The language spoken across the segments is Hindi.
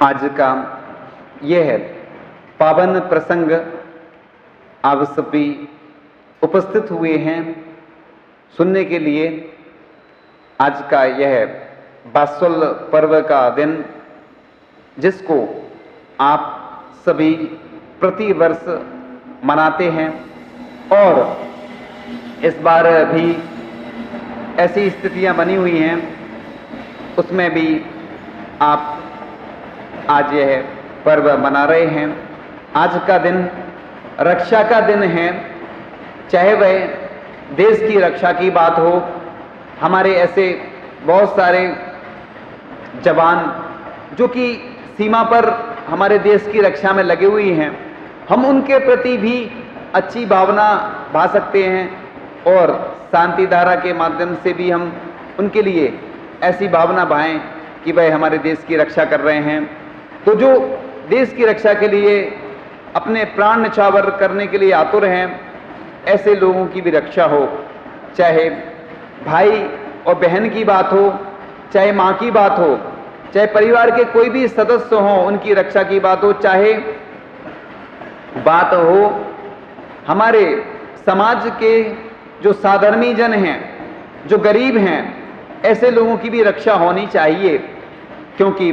आज का यह है पावन प्रसंग आप सभी उपस्थित हुए हैं सुनने के लिए। आज का यह वात्सल पर्व का दिन, जिसको आप सभी प्रतिवर्ष मनाते हैं, और इस बार भी ऐसी स्थितियां बनी हुई हैं, उसमें भी आप आज यह पर्व मना रहे हैं। आज का दिन रक्षा का दिन है, चाहे वह देश की रक्षा की बात हो। हमारे ऐसे बहुत सारे जवान जो कि सीमा पर हमारे देश की रक्षा में लगे हुए हैं, हम उनके प्रति भी अच्छी भावना भा सकते हैं, और शांति धारा के माध्यम से भी हम उनके लिए ऐसी भावना भाएं कि वह हमारे देश की रक्षा कर रहे हैं। तो जो देश की रक्षा के लिए अपने प्राण न्यौछावर करने के लिए आतुर हैं, ऐसे लोगों की भी रक्षा हो। चाहे भाई और बहन की बात हो, चाहे माँ की बात हो, चाहे परिवार के कोई भी सदस्य हो, उनकी रक्षा की बात हो, चाहे बात हो हमारे समाज के जो साधारण जन हैं, जो गरीब हैं, ऐसे लोगों की भी रक्षा होनी चाहिए। क्योंकि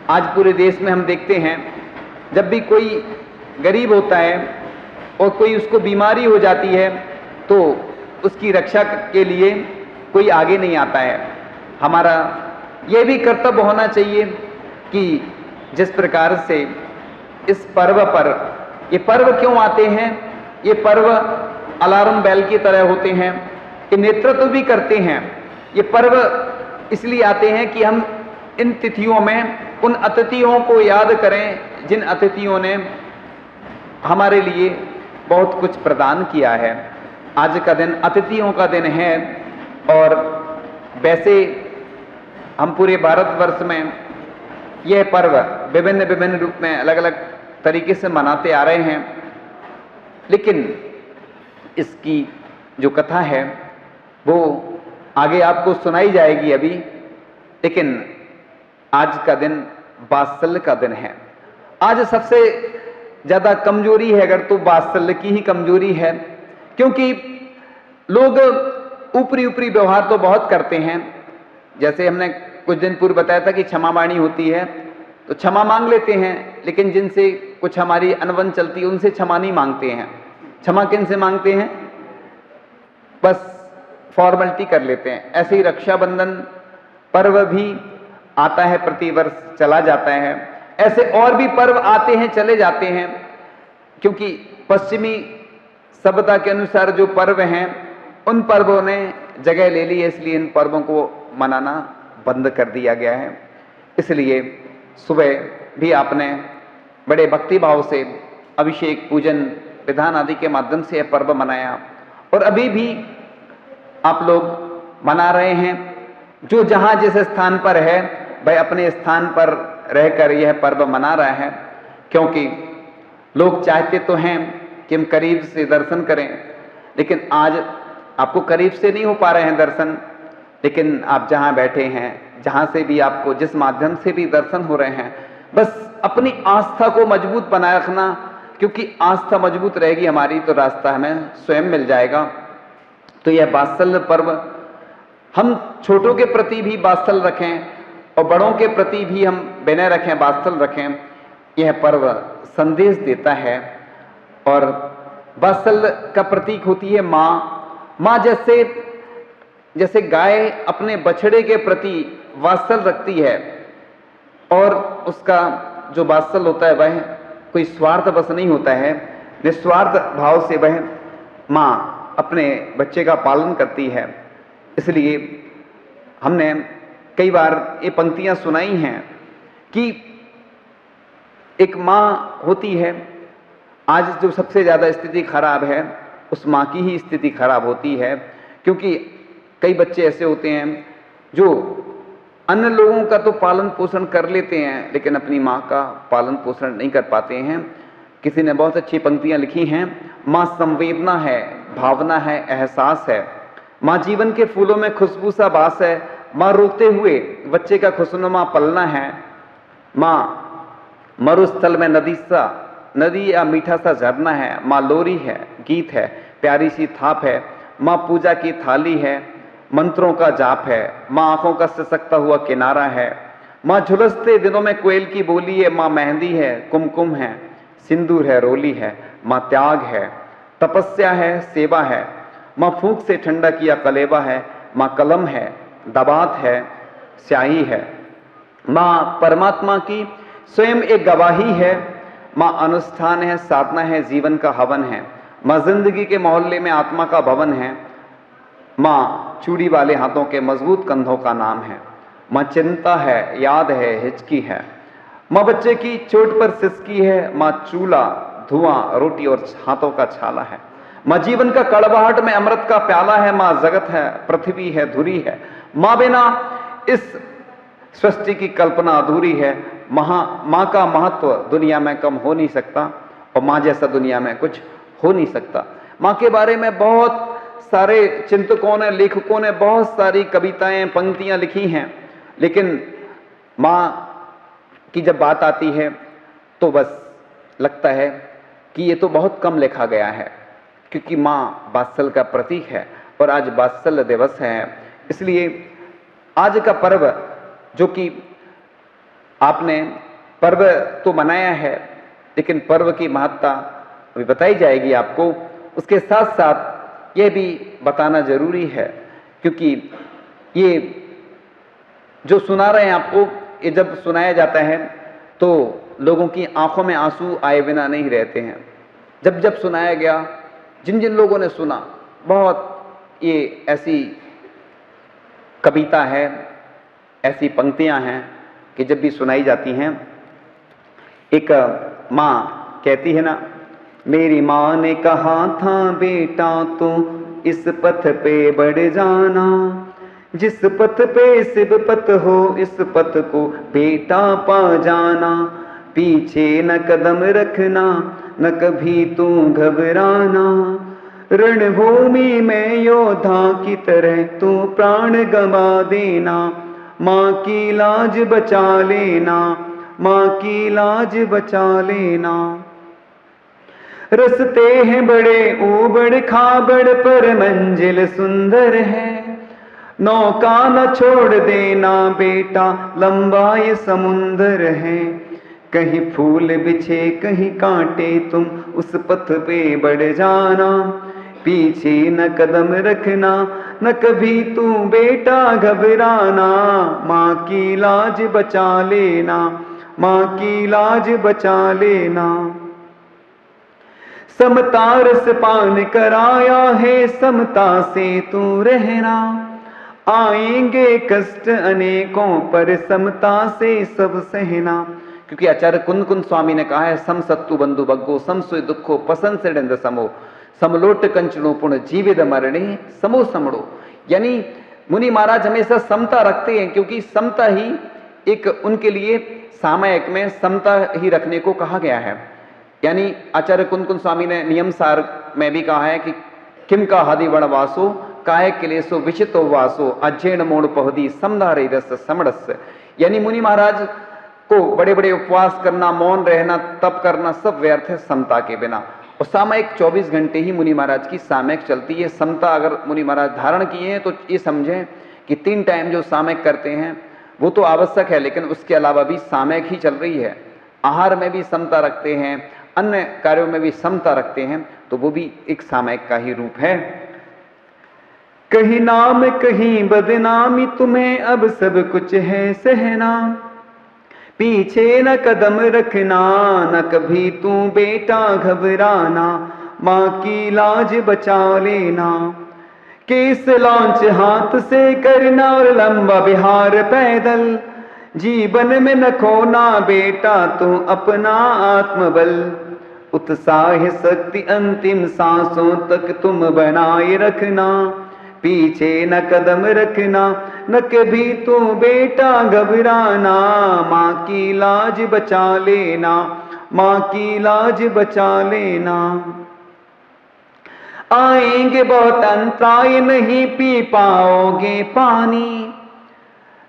आज पूरे देश में हम देखते हैं, जब भी कोई गरीब होता है और कोई उसको बीमारी हो जाती है, तो उसकी रक्षा के लिए कोई आगे नहीं आता है। हमारा यह भी कर्तव्य होना चाहिए कि जिस प्रकार से इस पर्व पर, ये पर्व क्यों आते हैं, ये पर्व अलार्म बेल की तरह होते हैं, ये नेतृत्व भी करते हैं। ये पर्व इसलिए आते हैं कि हम इन तिथियों में उन अतिथियों को याद करें जिन अतिथियों ने हमारे लिए बहुत कुछ प्रदान किया है। आज का दिन अतिथियों का दिन है, और वैसे हम पूरे भारतवर्ष में यह पर्व विभिन्न विभिन्न रूप में अलग अलग तरीके से मनाते आ रहे हैं, लेकिन इसकी जो कथा है वो आगे आपको सुनाई जाएगी अभी। लेकिन आज का दिन वात्सल्य का दिन है। आज सबसे ज्यादा कमजोरी है अगर तो वात्सल्य की ही कमजोरी है, क्योंकि लोग ऊपरी ऊपरी व्यवहार तो बहुत करते हैं। जैसे हमने कुछ दिन पूर्व बताया था कि क्षमा वाणी होती है, तो क्षमा मांग लेते हैं, लेकिन जिनसे कुछ हमारी अनबन चलती है उनसे क्षमा नहीं मांगते हैं। क्षमा किन से मांगते हैं? बस फॉर्मेलिटी कर लेते हैं। ऐसे ही रक्षाबंधन पर्व भी आता है, प्रतिवर्ष चला जाता है। ऐसे और भी पर्व आते हैं, चले जाते हैं, क्योंकि पश्चिमी सभ्यता के अनुसार जो पर्व हैं उन पर्वों ने जगह ले ली है, इसलिए इन पर्वों को मनाना बंद कर दिया गया है। इसलिए सुबह भी आपने बड़े भक्ति भाव से अभिषेक, पूजन, विधान आदि के माध्यम से यह पर्व मनाया, और अभी भी आप लोग मना रहे हैं। जो जहां जिस स्थान पर है, वह अपने स्थान पर रहकर यह पर्व मना रहा है, क्योंकि लोग चाहते तो हैं कि हम करीब से दर्शन करें, लेकिन आज आपको करीब से नहीं हो पा रहे हैं दर्शन। लेकिन आप जहां बैठे हैं, जहां से भी आपको जिस माध्यम से भी दर्शन हो रहे हैं, बस अपनी आस्था को मजबूत बनाए रखना, क्योंकि आस्था मजबूत रहेगी हमारी तो रास्ता हमें स्वयं मिल जाएगा। तो यह वात्सल्य पर्व, हम छोटों के प्रति भी वात्सल्य रखें और बड़ों के प्रति भी हम विनय रखें, वात्सल्य रखें। यह पर्व संदेश देता है, और वात्सल्य का प्रतीक होती है माँ। माँ जैसे गाय अपने बछड़े के प्रति वात्सल्य रखती है, और उसका जो वात्सल्य होता है वह कोई स्वार्थ बस नहीं होता है, निस्वार्थ भाव से वह माँ अपने बच्चे का पालन करती है। इसलिए हमने कई बार ये पंक्तियां सुनाई हैं कि एक माँ होती है, आज जो सबसे ज्यादा स्थिति खराब है उस माँ की ही स्थिति खराब होती है, क्योंकि कई बच्चे ऐसे होते हैं जो अन्य लोगों का तो पालन पोषण कर लेते हैं, लेकिन अपनी माँ का पालन पोषण नहीं कर पाते हैं। किसी ने बहुत अच्छी पंक्तियां लिखी हैं, माँ संवेदना है, भावना है, एहसास है, माँ जीवन के फूलों में खुशबू सा वास है, माँ रोते हुए बच्चे का खुशनुमा पलना है, माँ मरुस्थल में नदी या मीठा सा झरना है, माँ लोरी है, गीत है, प्यारी सी थाप है, माँ पूजा की थाली है, मंत्रों का जाप है, माँ आंखों का सिसकता हुआ किनारा है, माँ झुलसते दिनों में कोयल की बोली है, माँ मेहंदी है, कुमकुम है, सिंदूर है, रोली है, माँ त्याग है, तपस्या है, सेवा है, माँ फूंक से ठंडा किया कलेबा है, माँ कलम है, दबात है, स्याही है, माँ परमात्मा की स्वयं एक गवाही है, माँ अनुष्ठान है, साधना है, जीवन का हवन है, माँ जिंदगी के मोहल्ले में आत्मा का भवन है, माँ चूड़ी वाले हाथों के मजबूत कंधों का नाम है, माँ चिंता है, याद है, हिचकी है, माँ बच्चे की चोट पर सिसकी है, माँ चूल्हा, धुआं, रोटी और हाथों का छाला है, माँ जीवन का कड़वाहट में अमृत का प्याला है, माँ जगत है, पृथ्वी है, धुरी है, माँ बिना इस सृष्टि की कल्पना अधूरी है, माँ का महत्व दुनिया में कम हो नहीं सकता और माँ जैसा दुनिया में कुछ हो नहीं सकता। माँ के बारे में बहुत सारे चिंतकों ने, लेखकों ने बहुत सारी कविताएं, पंक्तियां लिखी हैं, लेकिन माँ की जब बात आती है तो बस लगता है कि ये तो बहुत कम लिखा गया है, क्योंकि माँ वात्सल्य का प्रतीक है और आज वात्सल्य दिवस है। इसलिए आज का पर्व, जो कि आपने पर्व तो मनाया है, लेकिन पर्व की महत्ता अभी बताई जाएगी आपको, उसके साथ साथ यह भी बताना जरूरी है, क्योंकि ये जो सुना रहे हैं आपको, ये जब सुनाया जाता है तो लोगों की आंखों में आंसू आए बिना नहीं रहते हैं। जब जब सुनाया गया, जिन जिन लोगों ने सुना, बहुत ये ऐसी कविता है, ऐसी पंक्तियां हैं कि जब भी सुनाई जाती हैं, एक माँ कहती है ना, मेरी माँ ने कहा था बेटा तो इस पथ पे बढ़ जाना, जिस पथ पे शिव पथ हो इस पथ को बेटा पा जाना, पीछे न कदम रखना न कभी तू घबराना, रणभूमि में योद्धा की तरह तू प्राण गंवा देना, माँ की लाज बचा लेना, माँ की लाज बचा लेना। रस्ते हैं बड़े ऊबड़ खाबड़ पर मंजिल सुंदर है, नौका न छोड़ देना बेटा लंबा ये समुंदर है, कहीं फूल बिछे कहीं कांटे तुम उस पथ पे बढ़ जाना, पीछे न कदम रखना न कभी तू बेटा घबराना, माँ की लाज बचा लेना, माँ की लाज बचा लेना। समता रस पान कराया है समता से तू रहना, आएंगे कष्ट अनेकों पर समता से सब सहना, क्योंकि आचार्य कुंद कुंद स्वामी ने कहा है, सम सत्तु बंधु बग्गो सम सुय दुखो पसंद से डंद समो समलोट कंचनो पुण्य जीवित मरणे समो समड़ो। यानी मुनि महाराज हमेशा समता रखते हैं, क्योंकि समता ही एक उनके लिए सामयिक में समता ही रखने को कहा गया है। यानी आचार्य कुंद कुंद स्वामी ने नियम सार में भी कहा है कि किम का हदि वण वासो काय क्लेशो विचितो वासो अज्जैन मोड़ पहुदी समधारे रस समरस। यानी मुनि महाराज को बड़े बड़े उपवास करना, मौन रहना, तप करना सब व्यर्थ है समता के बिना। और सामयिक 24 घंटे ही मुनि महाराज की सामयिक चलती है। समता अगर मुनि महाराज धारण किए हैं तो ये समझें कि 3 टाइम जो सामयिक करते हैं वो तो आवश्यक है, लेकिन उसके अलावा भी सामयिक ही चल रही है। आहार में भी समता रखते हैं, अन्य कार्यों में भी समता रखते हैं, तो वो भी एक सामयिक का ही रूप है। कहीं नाम कहीं बदनामी तुम्हें अब सब कुछ है सहना, पीछे न कदम रखना न कभी तू बेटा घबराना, माँ की लाज बचा लेना। केस लॉन्च हाथ से करना और लंबा बिहार पैदल, जीवन में न खोना बेटा तू अपना आत्मबल, उत्साह शक्ति अंतिम सांसों तक तुम बनाए रखना, पीछे न कदम रखना न कभी तू बेटा घबराना, माँ की लाज बचा लेना, माँ की लाज बचा लेना। आएंगे बहुत अंतराय नहीं पी पाओगे पानी,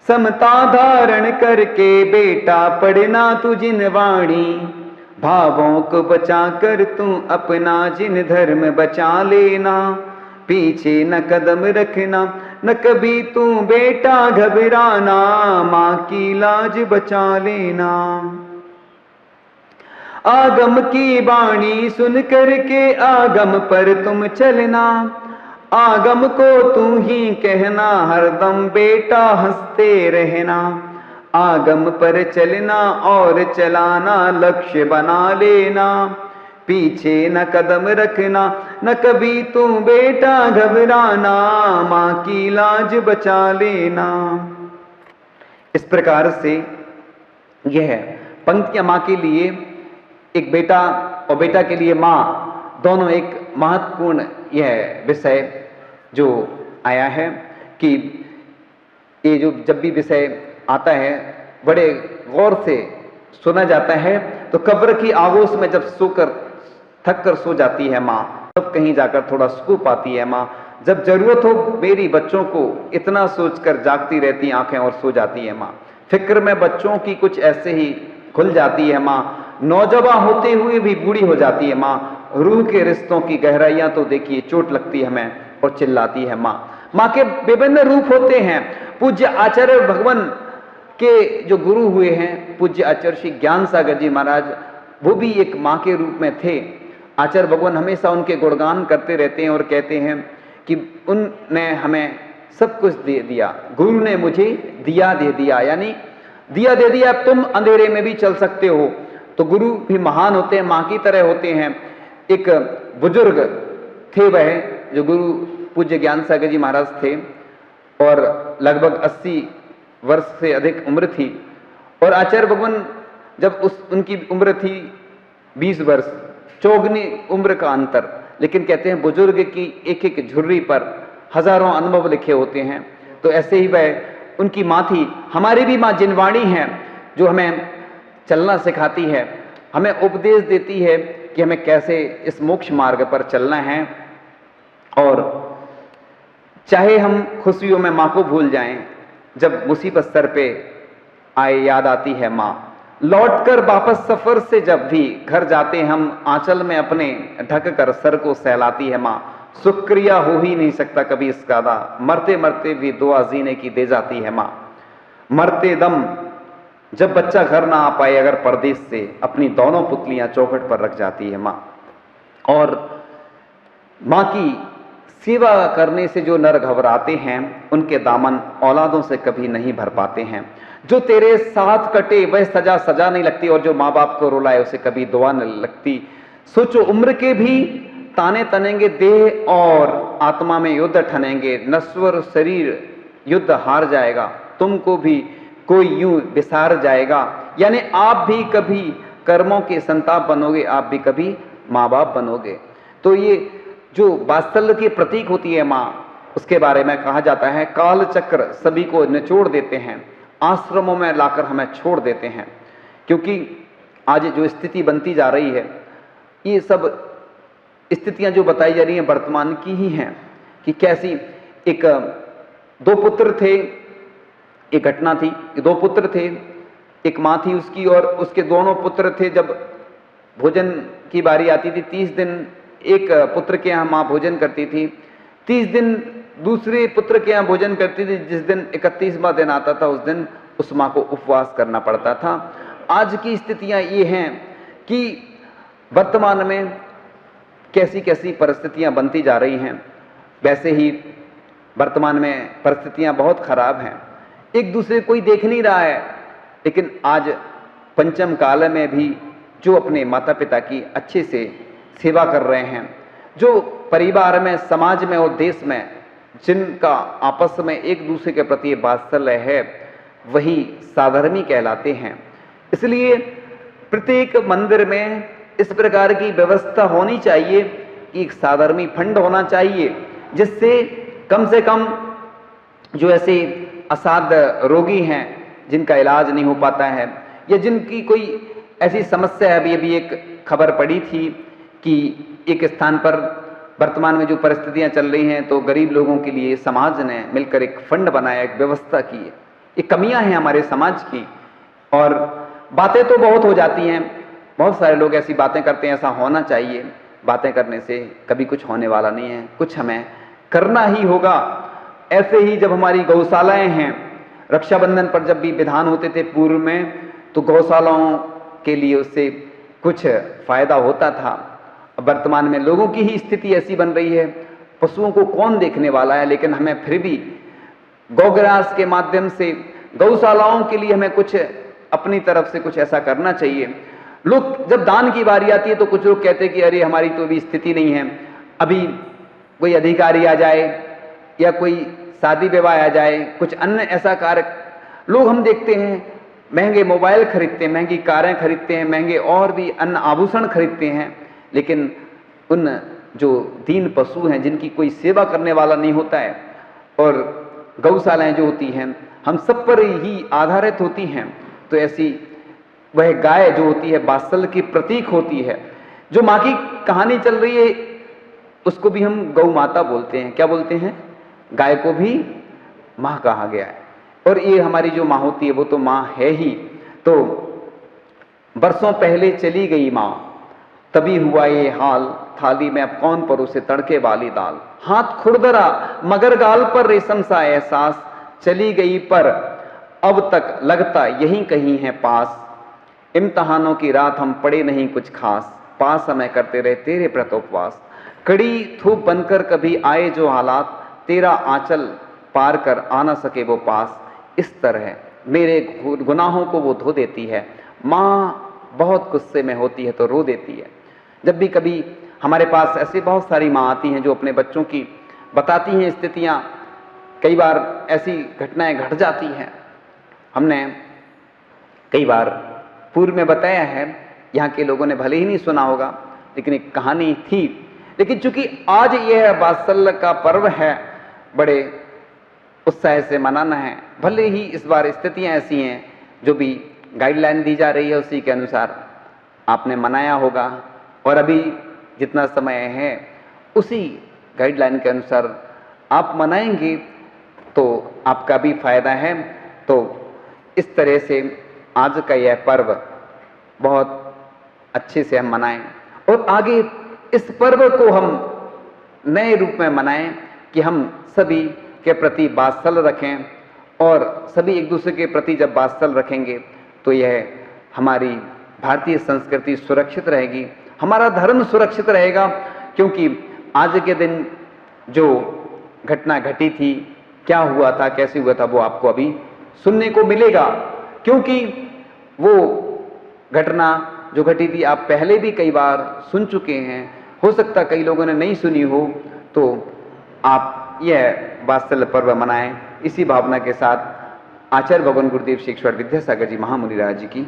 समता धारण करके बेटा पढ़ना तू जिन वाणी, भावों को बचा कर तू अपना जिन धर्म बचा लेना, पीछे न कदम रखना न कभी तू बेटा घबराना, माँ की लाज बचा लेना। आगम की वाणी सुन करके आगम पर तुम चलना, आगम को तू ही कहना हरदम बेटा हंसते रहना, आगम पर चलना और चलाना लक्ष्य बना लेना, पीछे न कदम रखना न कभी तू बेटा घबराना, माँ की लाज बचा लेना। इस प्रकार से यह पंक्तियां माँ के लिए, एक बेटा और बेटा के लिए माँ, दोनों एक महत्वपूर्ण यह विषय जो आया है कि ये जो जब भी विषय आता है बड़े गौर से सुना जाता है। तो कब्र की आगोश में जब सोकर थक कर सो जाती है माँ, तब कहीं जाकर थोड़ा सुकून पाती है माँ। जब जरूरत हो मेरी बच्चों को, इतना सोचकर जागती रहती आंखें और सो जाती है माँ। फिक्र में बच्चों की कुछ ऐसे ही खुल जाती है माँ। नौजवान होते हुए भी बूढ़ी हो जाती है माँ। रूह के रिश्तों की गहराइयां तो देखिए, चोट लगती है हमें और चिल्लाती है माँ। माँ के विभिन्न रूप होते हैं। पूज्य आचार्य भगवान के जो गुरु हुए हैं, पूज्य आचार्य श्री ज्ञान सागर जी महाराज, वो भी एक माँ के रूप में थे। आचार्य भगवान हमेशा उनके गुणगान करते रहते हैं और कहते हैं कि उनने हमें सब कुछ दे दिया, गुरु ने मुझे दिया दे दिया, यानी दिया दे दिया, तुम अंधेरे में भी चल सकते हो। तो गुरु भी महान होते हैं, माँ की तरह होते हैं। एक बुजुर्ग थे वह, जो गुरु पूज्य ज्ञान सागर जी महाराज थे, और लगभग 80 वर्ष से अधिक उम्र थी। और आचार्य भगवान जब उनकी उम्र थी 20 वर्ष, चौगुनी उम्र का अंतर। लेकिन कहते हैं बुजुर्ग की एक एक झुर्री पर हजारों अनुभव लिखे होते हैं। तो ऐसे ही वह उनकी माँ थी। हमारी भी माँ जिनवाणी है, जो हमें चलना सिखाती है, हमें उपदेश देती है कि हमें कैसे इस मोक्ष मार्ग पर चलना है। और चाहे हम खुशियों में माँ को भूल जाएं, जब मुसीबत सर पे आए याद आती है माँ। लौटकर वापस सफर से जब भी घर जाते हम, आंचल में अपने ढक कर सर को सहलाती है माँ। शुक्रिया हो ही नहीं सकता कभी इसका अदा, मरते मरते भी दुआ जीने की दे जाती है माँ। मरते दम जब बच्चा घर ना आ पाए अगर परदेश से, अपनी दोनों पुतलियां चौखट पर रख जाती है माँ। और माँ की सेवा करने से जो नर घबराते हैं, उनके दामन औलादों से कभी नहीं भर पाते हैं। जो तेरे साथ कटे वह सजा सजा नहीं लगती, और जो माँ बाप को रुलाए उसे कभी दुआ नहीं लगती। सोचो उम्र के भी ताने तनेंगे, देह और आत्मा में युद्ध ठनेंगे, नश्वर शरीर युद्ध हार जाएगा, तुमको भी कोई यूं विसार जाएगा। यानी आप भी कभी कर्मों के संताप बनोगे, आप भी कभी माँ बाप बनोगे। तो ये जो वात्सल्य की प्रतीक होती है माँ, उसके बारे में कहा जाता है काल चक्र सभी को निचोड़ देते हैं, आश्रमों में लाकर हमें छोड़ देते हैं। क्योंकि आज जो स्थिति बनती जा रही है, ये सब स्थितियां जो बताई जा रही हैं वर्तमान की ही हैं। कि कैसी एक 2 पुत्र थे, एक घटना थी, 2 पुत्र थे, एक माँ थी उसकी और उसके दोनों पुत्र थे। जब भोजन की बारी आती थी, 30 दिन एक पुत्र के यहाँ माँ भोजन करती थी, 30 दिन दूसरे पुत्र के यहाँ भोजन करती थी। जिस दिन 31वां दिन आता था, उस दिन उस माँ को उपवास करना पड़ता था। आज की स्थितियां ये हैं कि वर्तमान में कैसी कैसी परिस्थितियां बनती जा रही हैं। वैसे ही वर्तमान में परिस्थितियां बहुत खराब हैं, एक दूसरे कोई देख नहीं रहा है। लेकिन आज पंचम काल में भी जो अपने माता पिता की अच्छे से सेवा कर रहे हैं, जो परिवार में, समाज में और देश में जिनका आपस में एक दूसरे के प्रति वात्सल्य है, वही साधर्मी कहलाते हैं। इसलिए प्रत्येक मंदिर में इस प्रकार की व्यवस्था होनी चाहिए कि एक साधर्मी फंड होना चाहिए, जिससे कम से कम जो ऐसे असाध्य रोगी हैं जिनका इलाज नहीं हो पाता है, या जिनकी कोई ऐसी समस्या है। अभी एक खबर पड़ी थी कि एक स्थान पर वर्तमान में जो परिस्थितियां चल रही हैं, तो गरीब लोगों के लिए समाज ने मिलकर एक फंड बनाया, एक व्यवस्था की है ये कमियां हैं हमारे समाज की। और बातें तो बहुत हो जाती हैं, बहुत सारे लोग ऐसी बातें करते हैं, ऐसा होना चाहिए। बातें करने से कभी कुछ होने वाला नहीं है, कुछ हमें करना ही होगा। ऐसे ही जब हमारी गौशालाएं हैं, रक्षाबंधन पर जब भी विधान होते थे पूर्व में, तो गौशालाओं के लिए उससे कुछ फायदा होता था। वर्तमान में लोगों की ही स्थिति ऐसी बन रही है, पशुओं को कौन देखने वाला है, लेकिन हमें फिर भी गौग्रास के माध्यम से गौशालाओं के लिए हमें कुछ अपनी तरफ से कुछ ऐसा करना चाहिए। लोग जब दान की बारी आती है तो कुछ लोग कहते हैं कि अरे हमारी तो अभी स्थिति नहीं है, अभी कोई अधिकारी आ जाए या कोई शादी विवाह आ जाए, कुछ अन्य ऐसा कार्य। लोग हम देखते हैं महंगे मोबाइल खरीदते हैं, महंगी कारें खरीदते हैं, महंगे और भी अन्य आभूषण खरीदते हैं, लेकिन उन जो दीन पशु हैं जिनकी कोई सेवा करने वाला नहीं होता है, और गौशालाएं जो होती हैं हम सब पर ही आधारित होती हैं, तो ऐसी वह गाय जो होती है वात्सल्य की प्रतीक होती है। जो माँ की कहानी चल रही है उसको भी हम गौ माता बोलते हैं। क्या बोलते हैं? गाय को भी माँ कहा गया है, और ये हमारी जो माँ होती है वो तो माँ है ही। तो बरसों पहले चली गई माँ, तभी हुआ ये हाल, थाली में अब कौन परोसे तड़के वाली दाल। हाथ खुरदरा मगर गाल पर रेशम सा एहसास, चली गई पर अब तक लगता यहीं कहीं है पास। इम्तिहानों की रात हम पढ़े नहीं कुछ खास, पास समय करते रहे तेरे व्रत उपवास। कड़ी धूप बनकर कभी आए जो हालात, तेरा आंचल पार कर आ न सके वो पास। इस तरह मेरे गुनाहों को वो धो देती है। माँ बहुत गुस्से में होती है तो रो देती है। जब भी कभी हमारे पास ऐसी बहुत सारी माँ आती हैं जो अपने बच्चों की बताती हैं स्थितियाँ, कई बार ऐसी घटनाएं घट जाती हैं। हमने कई बार पूर्व में बताया है, यहाँ के लोगों ने भले ही नहीं सुना होगा, लेकिन एक कहानी थी। लेकिन चूंकि आज यह वात्सल्य का पर्व है, बड़े उत्साह से मनाना है। भले ही इस बार स्थितियां ऐसी हैं, जो भी गाइडलाइन दी जा रही है उसी के अनुसार आपने मनाया होगा, और अभी जितना समय है उसी गाइडलाइन के अनुसार आप मनाएंगे तो आपका भी फायदा है। तो इस तरह से आज का यह पर्व बहुत अच्छे से हम मनाएं, और आगे इस पर्व को हम नए रूप में मनाएं कि हम सभी के प्रति वात्सल्य रखें, और सभी एक दूसरे के प्रति जब वात्सल्य रखेंगे तो यह हमारी भारतीय संस्कृति सुरक्षित रहेगी, हमारा धर्म सुरक्षित रहेगा। क्योंकि आज के दिन जो घटना घटी थी, क्या हुआ था, कैसे हुआ था, वो आपको अभी सुनने को मिलेगा। क्योंकि वो घटना जो घटी थी आप पहले भी कई बार सुन चुके हैं, हो सकता कई लोगों ने नहीं सुनी हो, तो आप यह वात्सल्य पर्व मनाएं। इसी भावना के साथ आचार्य भगवान गुरुदेव श्री ईश्वर विद्यासागर जी महामुनि राज जी की